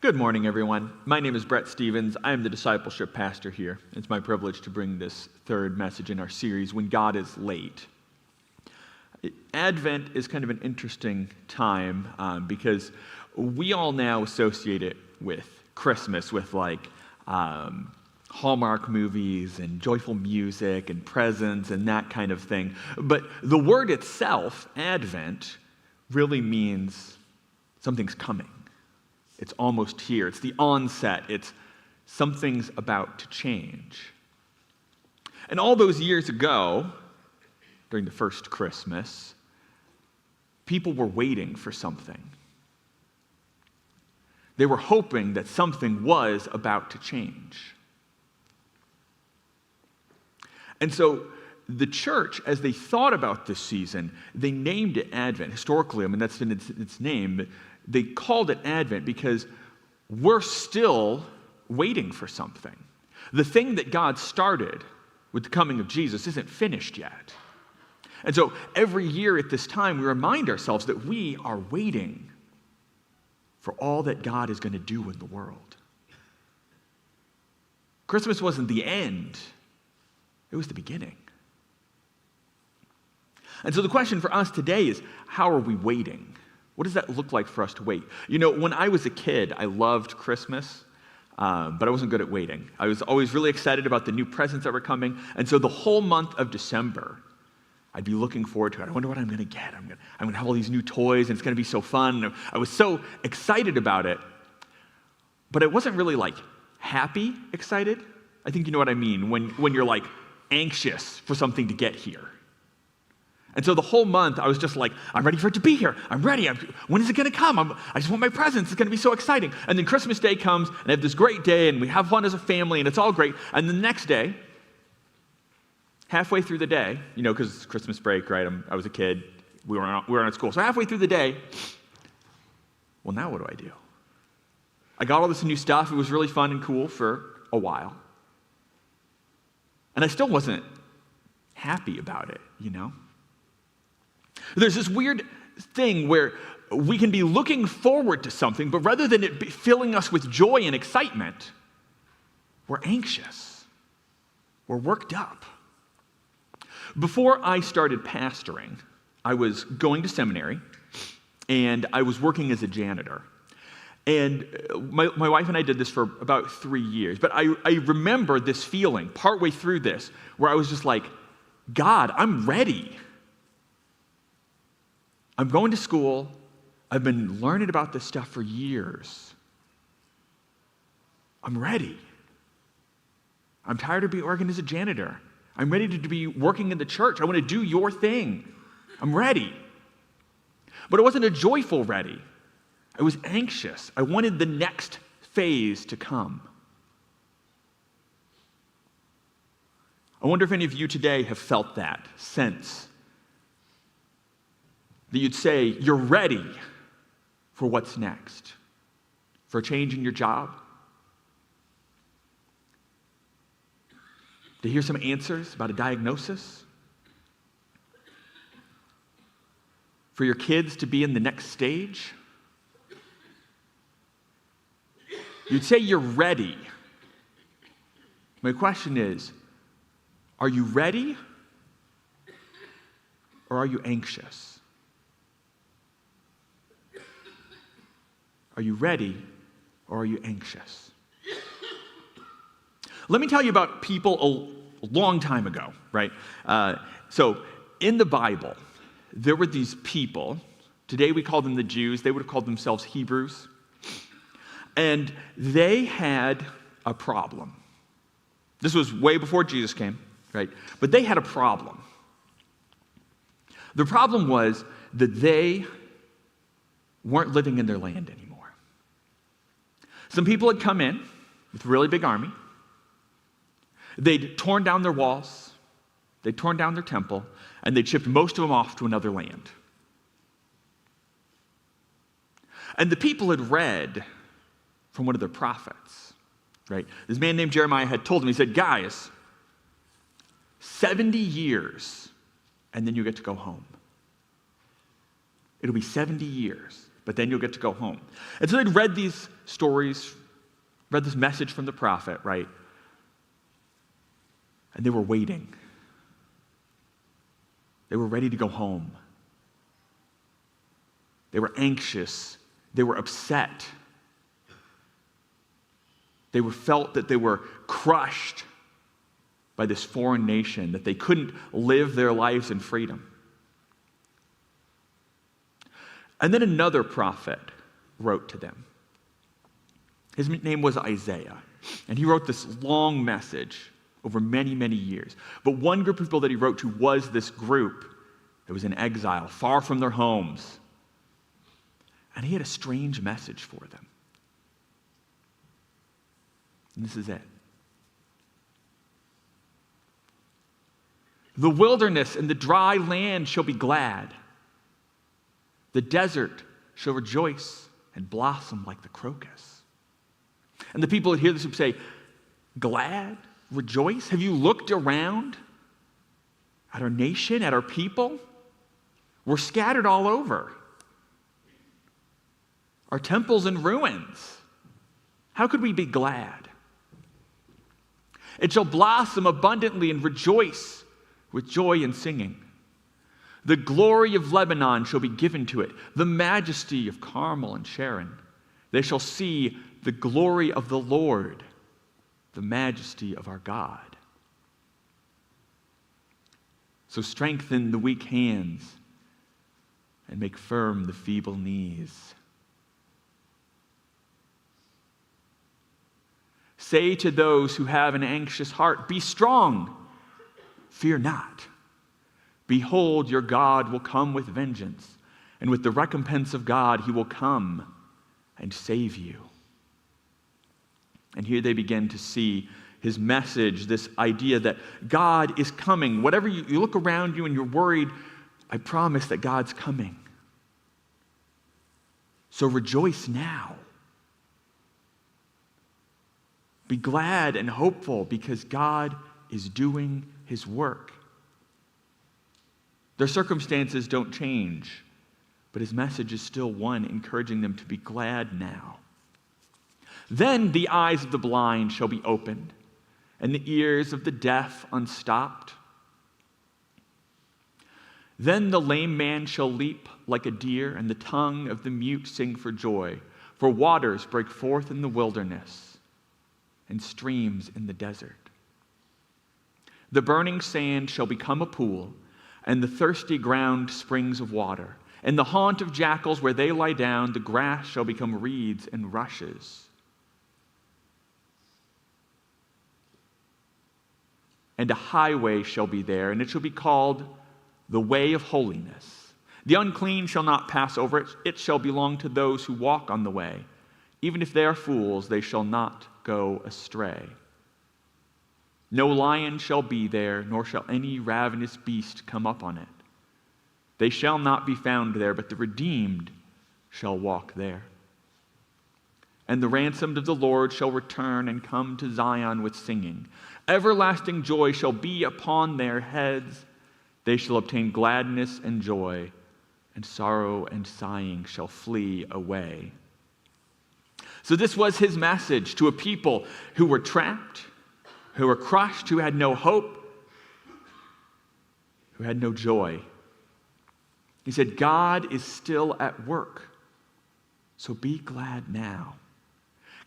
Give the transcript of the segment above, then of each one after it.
Good morning, everyone. My name is Brett Stevens. I am the discipleship pastor here. It's my privilege to bring this third message in our series, When God is Late. Advent is kind of an interesting time because we all now associate it with Christmas, with Hallmark movies and joyful music and presents and that kind of thing. But the word itself, Advent, really means something's coming. It's almost here. It's the onset. It's something's about to change. And all those years ago, during the first Christmas, people were waiting for something. They were hoping that something was about to change. And so the church, as they thought about this season, they named it Advent. Historically, that's been its name. They called it Advent because we're still waiting for something. The thing that God started with the coming of Jesus isn't finished yet. And so every year at this time, we remind ourselves that we are waiting for all that God is going to do in the world. Christmas wasn't the end. It was the beginning. And so the question for us today is, how are we waiting? What does that look like for us to wait? You know, when I was a kid, I loved Christmas, but I wasn't good at waiting. I was always really excited about the new presents that were coming, and so the whole month of December, I'd be looking forward to it. I wonder what I'm going to get. I'm going to have all these new toys, and it's going to be so fun. And I was so excited about it, but I wasn't really happy excited. I think you know what I mean when you're anxious for something to get here. And so the whole month, I was just I'm ready for it to be here. I'm ready. When is it going to come? I just want my presents. It's going to be so exciting. And then Christmas Day comes, and I have this great day, and we have fun as a family, and it's all great. And the next day, halfway through the day, because it's Christmas break, right? I was a kid. We were at school. So halfway through the day, well, now what do? I got all this new stuff. It was really fun and cool for a while. And I still wasn't happy about it, There's this weird thing where we can be looking forward to something, but rather than it filling us with joy and excitement, we're anxious. We're worked up. Before I started pastoring, I was going to seminary, and I was working as a janitor. And my wife and I did this for about 3 years. But I remember this feeling partway through this where I was just God, I'm ready. I'm going to school. I've been learning about this stuff for years. I'm ready. I'm tired of being working as a janitor. I'm ready to be working in the church. I want to do your thing. I'm ready. But it wasn't a joyful ready. I was anxious. I wanted the next phase to come. I wonder if any of you today have felt that sense. That you'd say you're ready for what's next. For a change in your job. To hear some answers about a diagnosis. For your kids to be in the next stage. You'd say you're ready. My question is, are you ready or are you anxious? Are you ready or are you anxious? Let me tell you about people a long time ago, right? So in the Bible, there were these people. Today we call them the Jews. They would have called themselves Hebrews. And they had a problem. This was way before Jesus came, right? But they had a problem. The problem was that they weren't living in their land anymore. Some people had come in with a really big army. They'd torn down their walls. They'd torn down their temple. And they'd shipped most of them off to another land. And the people had read from one of their prophets, right? This man named Jeremiah had told them, he said, guys, 70 years, and then you get to go home. It'll be 70 years. but then you'll get to go home. And so they'd read these stories, read this message from the prophet, right? And they were waiting. They were ready to go home. They were anxious. They were upset. They felt that they were crushed by this foreign nation, that they couldn't live their lives in freedom. And then another prophet wrote to them. His name was Isaiah, and he wrote this long message over many, many years. But one group of people that he wrote to was this group that was in exile, far from their homes. And he had a strange message for them. And this is it. The wilderness and the dry land shall be glad. The desert shall rejoice and blossom like the crocus. And the people that hear this would say, glad? Rejoice? Have you looked around at our nation, at our people? We're scattered all over. Our temple's in ruins. How could we be glad? It shall blossom abundantly and rejoice with joy and singing. The glory of Lebanon shall be given to it, the majesty of Carmel and Sharon. They shall see the glory of the Lord, the majesty of our God. So strengthen the weak hands and make firm the feeble knees. Say to those who have an anxious heart, be strong, fear not. Behold, your God will come with vengeance, and with the recompense of God he will come and save you. And here they begin to see his message, this idea that God is coming. Whatever you look around you and you're worried, I promise that God's coming. So rejoice now. Be glad and hopeful because God is doing his work. Their circumstances don't change, but his message is still one, encouraging them to be glad now. Then the eyes of the blind shall be opened, and the ears of the deaf unstopped. Then the lame man shall leap like a deer, and the tongue of the mute sing for joy. For waters break forth in the wilderness, and streams in the desert. The burning sand shall become a pool, and the thirsty ground springs of water. And the haunt of jackals where they lie down, the grass shall become reeds and rushes. And a highway shall be there, and it shall be called the way of holiness. The unclean shall not pass over it. It shall belong to those who walk on the way. Even if they are fools, they shall not go astray. No lion shall be there, nor shall any ravenous beast come up on it. They shall not be found there, but the redeemed shall walk there. And the ransomed of the Lord shall return and come to Zion with singing. Everlasting joy shall be upon their heads. They shall obtain gladness and joy, and sorrow and sighing shall flee away. So this was his message to a people who were trapped, who were crushed, who had no hope, who had no joy. He said, God is still at work, so be glad now.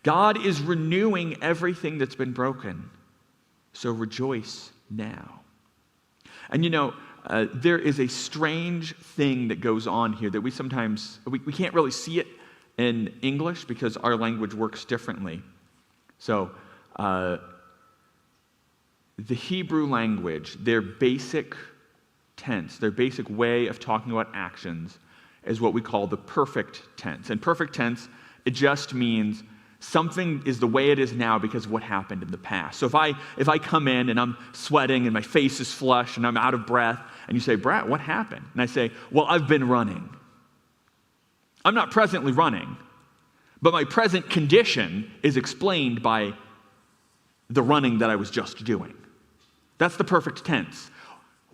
God is renewing everything that's been broken, so rejoice now. And there is a strange thing that goes on here that we sometimes, we can't really see it in English because our language works differently. So, the Hebrew language, their basic tense, their basic way of talking about actions is what we call the perfect tense. And perfect tense, it just means something is the way it is now because of what happened in the past. So if I come in and I'm sweating and my face is flushed and I'm out of breath, and you say, Brett, what happened? And I say, well, I've been running. I'm not presently running, but my present condition is explained by the running that I was just doing. That's the perfect tense.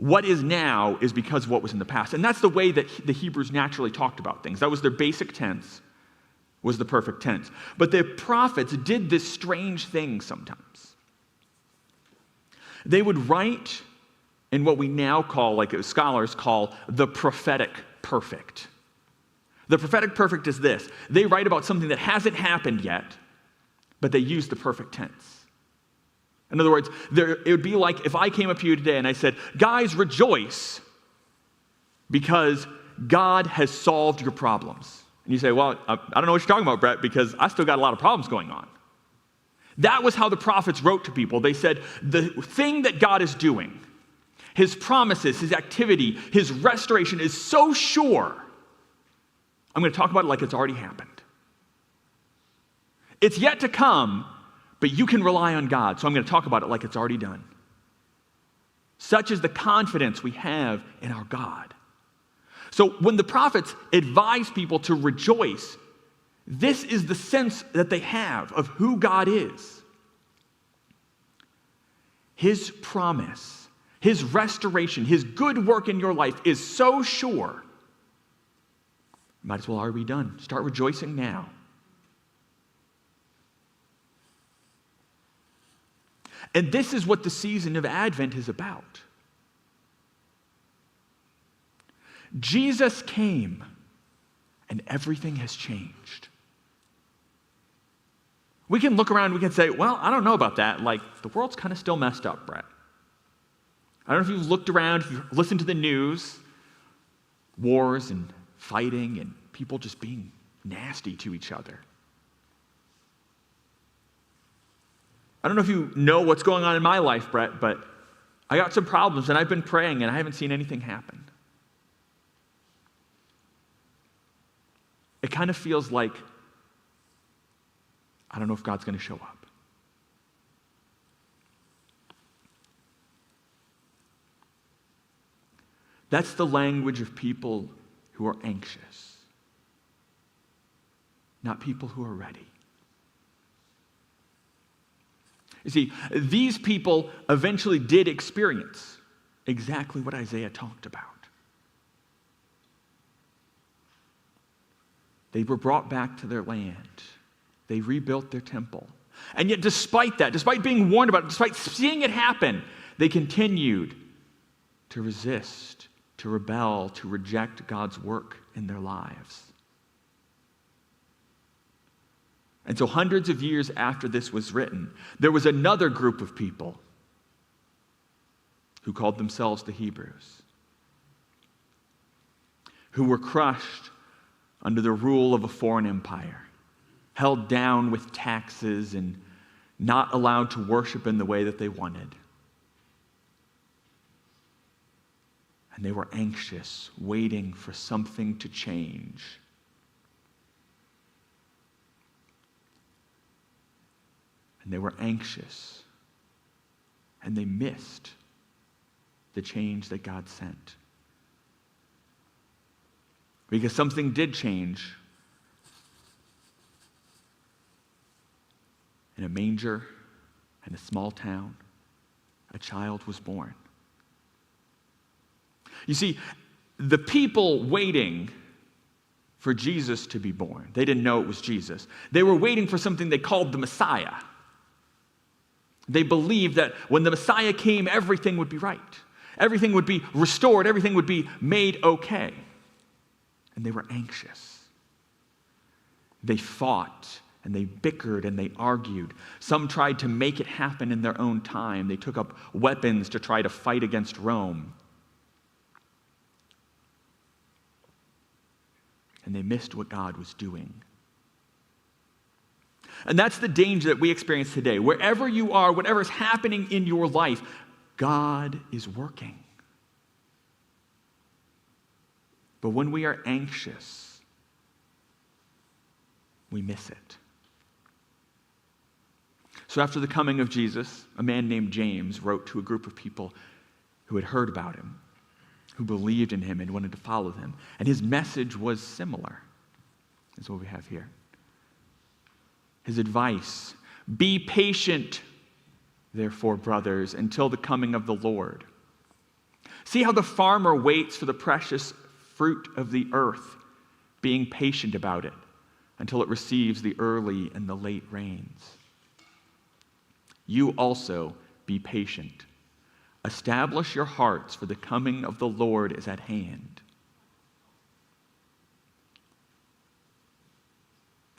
what is now is because of what was in the past. And that's the way that the Hebrews naturally talked about things. That was their basic tense, was the perfect tense. But the prophets did this strange thing sometimes. They would write in what we now call, like scholars call, the prophetic perfect. The prophetic perfect is this. They write about something that hasn't happened yet, but they use the perfect tense. In other words, it would be like if I came up to you today and I said, guys, rejoice because God has solved your problems. And you say, well, I don't know what you're talking about, Brett, because I still got a lot of problems going on. That was how the prophets wrote to people. They said, the thing that God is doing, his promises, his activity, his restoration is so sure, I'm going to talk about it like it's already happened. It's yet to come, but you can rely on God, so I'm going to talk about it like it's already done. Such is the confidence we have in our God. So when the prophets advise people to rejoice, this is the sense that they have of who God is. His promise, his restoration, his good work in your life is so sure. Might as well already be done. Start rejoicing now. And this is what the season of Advent is about. Jesus came, and everything has changed. We can look around, we can say, well, I don't know about that. Like, the world's kind of still messed up, Brett. I don't know if you've looked around, if you've listened to the news, wars and fighting and people just being nasty to each other. I don't know if you know what's going on in my life, Brett, but I got some problems and I've been praying and I haven't seen anything happen. It kind of feels like I don't know if God's going to show up. That's the language of people who are anxious, not people who are ready. You see, these people eventually did experience exactly what Isaiah talked about. They were brought back to their land. They rebuilt their temple. And yet despite that, despite being warned about it, despite seeing it happen, they continued to resist, to rebel, to reject God's work in their lives. And so hundreds of years after this was written, there was another group of people who called themselves the Hebrews, who were crushed under the rule of a foreign empire, held down with taxes and not allowed to worship in the way that they wanted. And they were anxious, waiting for something to change. And they were anxious, and they missed the change that God sent. Because something did change. In a manger, in a small town, a child was born. You see, the people waiting for Jesus to be born, they didn't know it was Jesus. They were waiting for something they called the Messiah. They believed that when the Messiah came, everything would be right. Everything would be restored. Everything would be made okay. And they were anxious. They fought and they bickered and they argued. Some tried to make it happen in their own time. They took up weapons to try to fight against Rome. And they missed what God was doing. And that's the danger that we experience today. Wherever you are, whatever is happening in your life, God is working. But when we are anxious, we miss it. So after the coming of Jesus, a man named James wrote to a group of people who had heard about him, who believed in him and wanted to follow him. And his message was similar. That's what we have here. His advice, be patient, therefore, brothers, until the coming of the Lord. See how the farmer waits for the precious fruit of the earth, being patient about it until it receives the early and the late rains. You also be patient. Establish your hearts, for the coming of the Lord is at hand.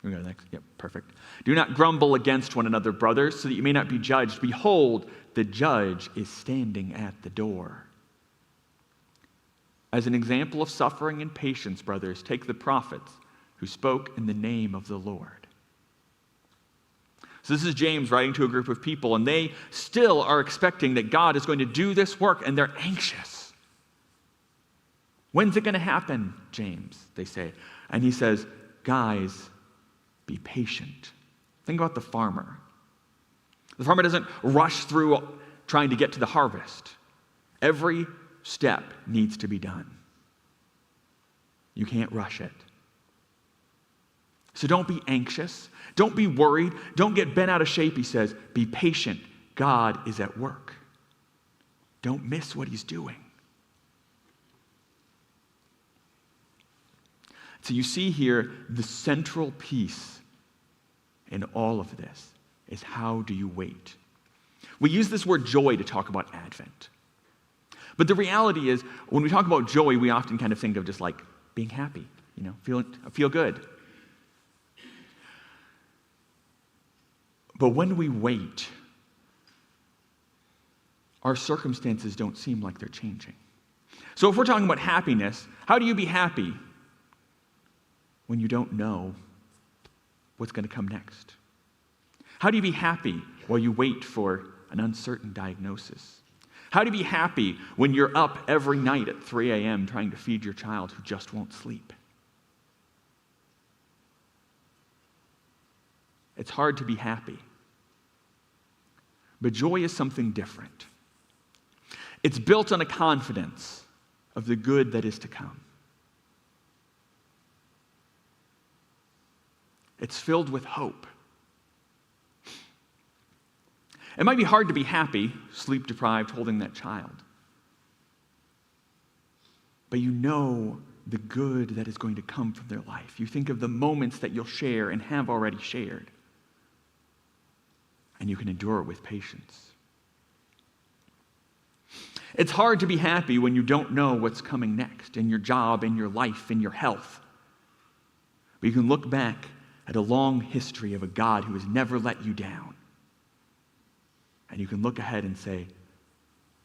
We go next. Yep, perfect. Do not grumble against one another, brothers, so that you may not be judged. Behold, the judge is standing at the door. As an example of suffering and patience, brothers, take the prophets who spoke in the name of the Lord. So this is James writing to a group of people, and they still are expecting that God is going to do this work, and they're anxious. When's it going to happen, James? They say. And he says, guys, be patient. Think about the farmer. The farmer doesn't rush through trying to get to the harvest. Every step needs to be done. You can't rush it. So don't be anxious. Don't be worried. Don't get bent out of shape, he says. Be patient. God is at work. Don't miss what he's doing. So you see here, the central piece in all of this is, how do you wait? We use this word joy to talk about Advent. But the reality is, when we talk about joy, we often kind of think of just like being happy, feel good. But when we wait, our circumstances don't seem like they're changing. So if we're talking about happiness, how do you be happy when you don't know what's going to come next? How do you be happy while you wait for an uncertain diagnosis? How do you be happy when you're up every night at 3 a.m. trying to feed your child who just won't sleep? It's hard to be happy. But joy is something different. It's built on a confidence of the good that is to come. It's filled with hope. It might be hard to be happy, sleep-deprived, holding that child. But you know the good that is going to come from their life. You think of the moments that you'll share and have already shared. And you can endure it with patience. It's hard to be happy when you don't know what's coming next in your job, in your life, in your health. But you can look back at a long history of a God who has never let you down. And you can look ahead and say,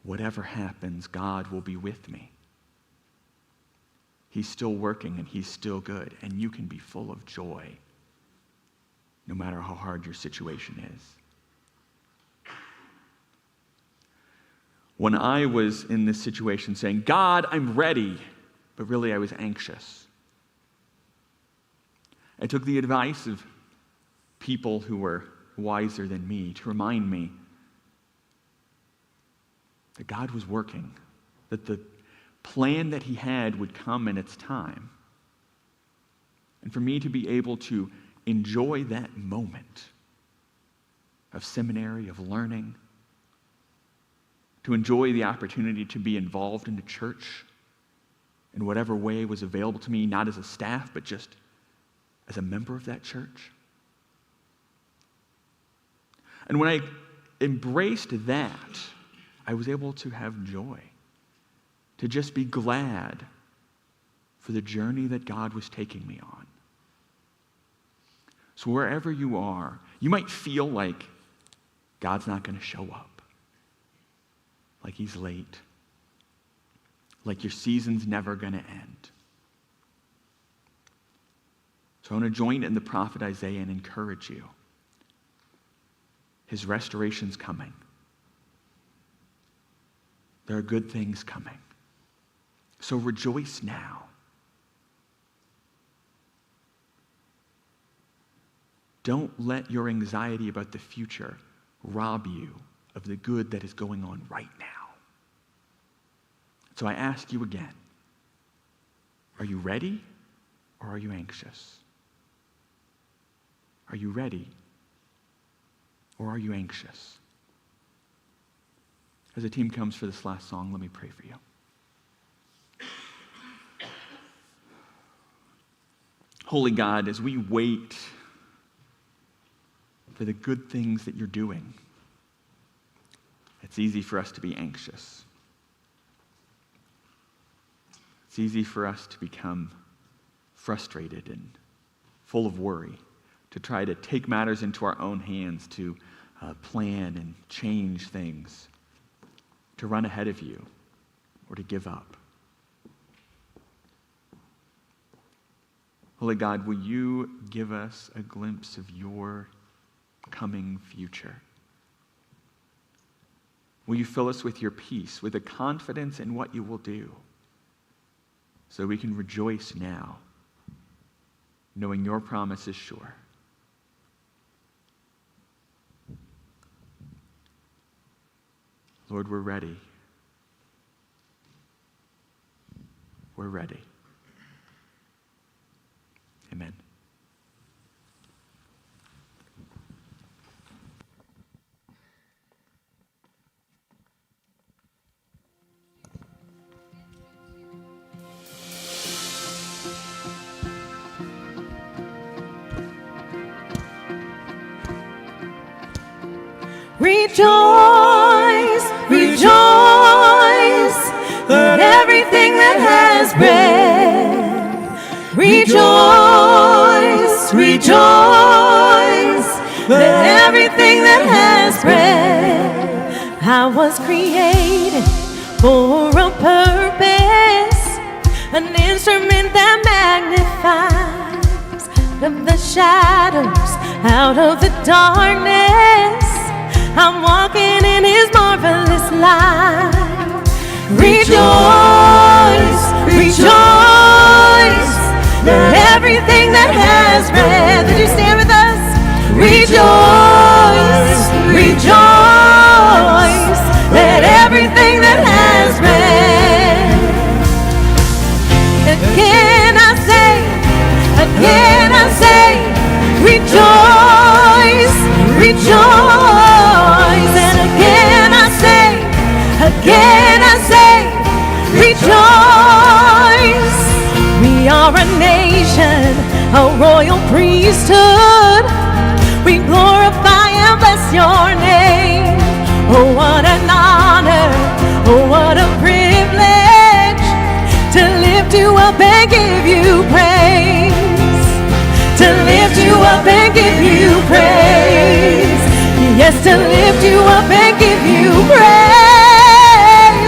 whatever happens, God will be with me. He's still working and he's still good. And you can be full of joy no matter how hard your situation is. When I was in this situation saying, God, I'm ready, but really I was anxious, I took the advice of people who were wiser than me to remind me that God was working, that the plan that he had would come in its time, and for me to be able to enjoy that moment of seminary, of learning, to enjoy the opportunity to be involved in the church in whatever way was available to me, not as a staff, but just as a member of that church. And when I embraced that, I was able to have joy, to just be glad for the journey that God was taking me on. So wherever you are, you might feel like God's not going to show up, like he's late, like your season's never going to end. So I want to join in the prophet Isaiah and encourage you. His restoration's coming. There are good things coming. So rejoice now. Don't let your anxiety about the future rob you of the good that is going on right now. So I ask you again, are you ready or are you anxious? Are you ready or are you anxious? As the team comes for this last song, let me pray for you. Holy God, as we wait for the good things that you're doing, it's easy for us to be anxious. It's easy for us to become frustrated and full of worry, to try to take matters into our own hands, to plan and change things, to run ahead of you, or to give up. Holy God, will you give us a glimpse of your coming future? Will you fill us with your peace, with a confidence in what you will do, so we can rejoice now, knowing your promise is sure? Lord, we're ready. We're ready. Amen. Rejoice, rejoice, let everything that has breath. Rejoice, rejoice, let everything that has breath. I was created for a purpose, an instrument that magnifies out of the shadows, out of the darkness. I'm walking in his marvelous light. Rejoice, rejoice, let everything that has breath. Did you stand with us? Rejoice, rejoice, let everything that has breath. Again I say, rejoice, rejoice. Again I say, rejoice. We are a nation, a royal priesthood. We glorify and bless your name. Oh, what an honor, oh, what a privilege to lift you up and give you praise. To lift you up and give you praise. Yes, to lift you up and give you praise.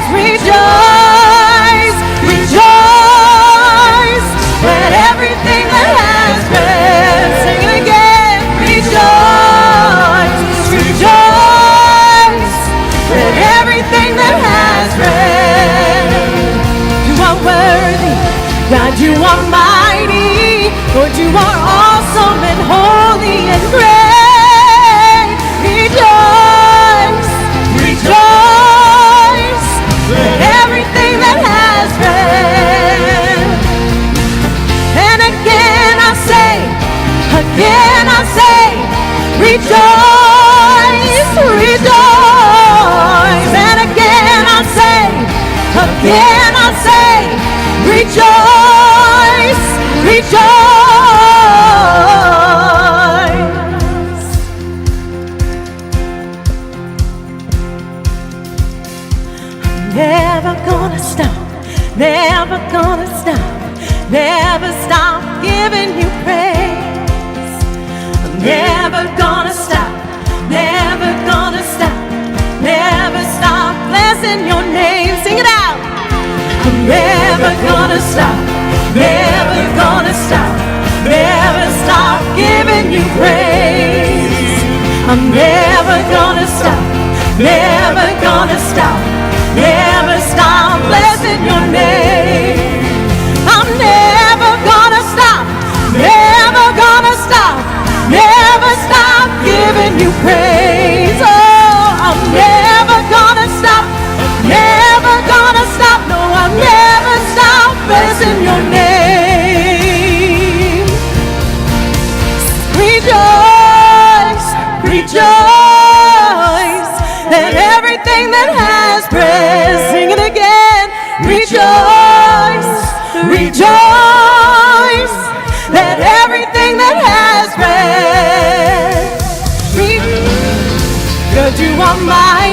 Rejoice, rejoice, let everything that has breath. Sing it again. Rejoice, rejoice, let everything that has breath. You are worthy, God, you are mighty. Lord, you are awesome and holy and great. Rejoice, rejoice, let everything that has breath. And again I say, rejoice, rejoice. And again I say, rejoice, rejoice. Never gonna stop, never gonna stop, never stop giving you praise. I'm never gonna stop, never gonna stop, never stop blessing your name. Sing it out. I'm never gonna stop, never gonna stop, never stop giving you praise. I'm never gonna stop, never gonna stop, never stop blessing your name. I'm never gonna stop, never gonna stop, never stop giving you praise. Oh, I'm never gonna stop, never gonna stop, no, I'll never stop blessing your name. Rejoice, rejoice, let everything that has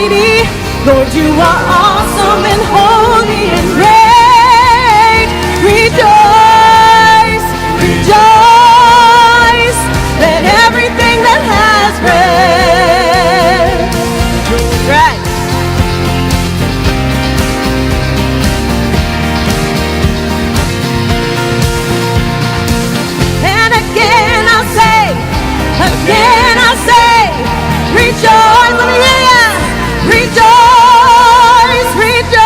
mighty. Lord, you are awesome and holy and great. Rejoice, rejoice. Let everything that has breath. Right. And again I'll say, rejoice, let me hear ya. Rejoice, rejoice.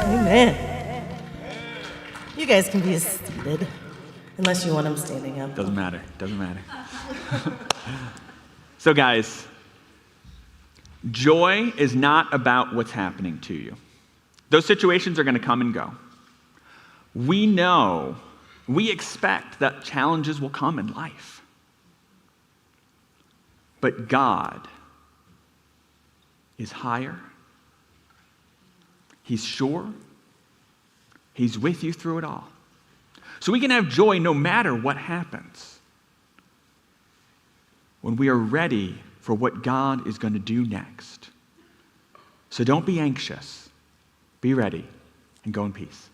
Amen. You guys can be seated, unless you want them standing up. Doesn't matter. So guys, joy is not about what's happening to you. Those situations are going to come and go. We expect that challenges will come in life. But God is higher. He's sure. He's with you through it all. So we can have joy no matter what happens when we are ready for what God is going to do next. So don't be anxious. Be ready and go in peace.